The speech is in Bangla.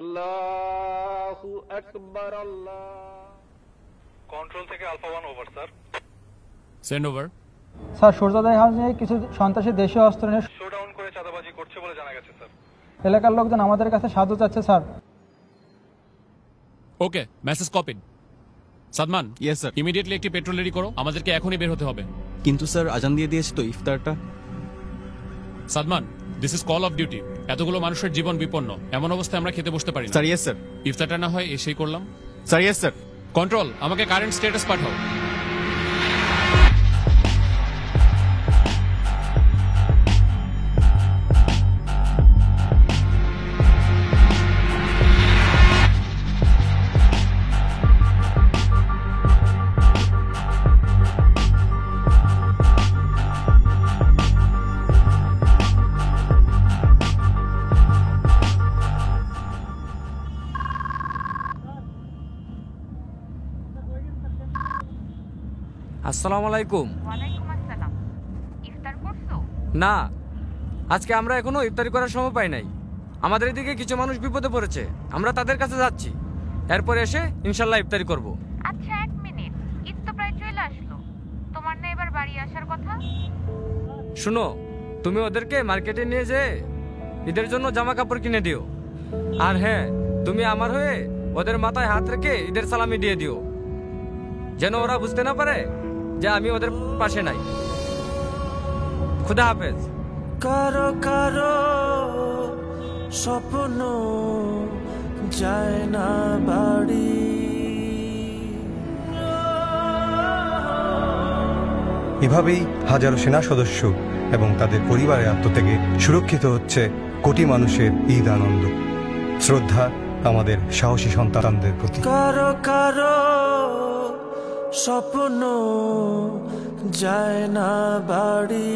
আল্লাহু আকবার। আল্লাহ। কন্ট্রোল থেকে alpha 1 over sir. Send over. Sir সূর্যোদয় হাউসে কিছু সন্ত্রাসী দেশীয় অস্ত্র নিয়ে শোডাউন করে চাঁদাবাজি করছে বলে জানা গেছে স্যার। এলাকার লোকজন আমাদের কাছে সাহায্য চাচ্ছে sir. Okay, message copied. Sadman, yes sir. Immediately একটি পেট্রোল রেডি করো, আমাদেরকে এখনই বের হতে হবে। কিন্তু স্যার আজান দিয়ে দিয়েছে তো ইফতারটা। Sadman, this is call of duty. এতগুলো মানুষের জীবন বিপন্ন, এমন অবস্থায় আমরা খেতে বসতে পারি না। Sir yes sir. ইফতারটা না হয় এসেই করলাম। Sir yes sir. কন্ট্রোল, আমাকে কারেন্ট স্ট্যাটাস পাঠাও। আসসালামু আলাইকুম। ওয়ালাইকুম আসসালাম। ইফতার করছো? না, আজকে আমরা এখনো ইফতারি করার সময় পাই নাই। আমাদের এদিকে কিছু মানুষ বিপদে পড়েছে, আমরা তাদের কাছে যাচ্ছি। এরপর এসে ইনশাল্লাহ ইফতারি করব। আচ্ছা, 1 মিনিট, ঈদ তো প্রায় চলে আসলো, তোমার না এবার বাড়ি আসার কথা? শুনো, তুমি ওদেরকে মার্কেটে নিয়ে যেয়ে ঈদের জন্য জামা কাপড় কিনে দিও। আর হ্যাঁ, তুমি আমার হয়ে ওদের মাথায় হাত রেখে ঈদের সালামি দিয়ে দিও, যেন ওরা বুঝতে না পারে যে আমি ওদের পাশে নাই। খুদা হাফেজ। কারো কারো স্বপ্ন যায় না বাড়ি, এভাবেই হাজারো সেনা সদস্য এবং তাদের পরিবারের আত্মত্যাগে সুরক্ষিত হচ্ছে কোটি মানুষের ঈদ আনন্দ। শ্রদ্ধা আমাদের সাহসী সন্তানদের প্রতি। কারো কারো স্বপ্ন যায় না বাড়ি।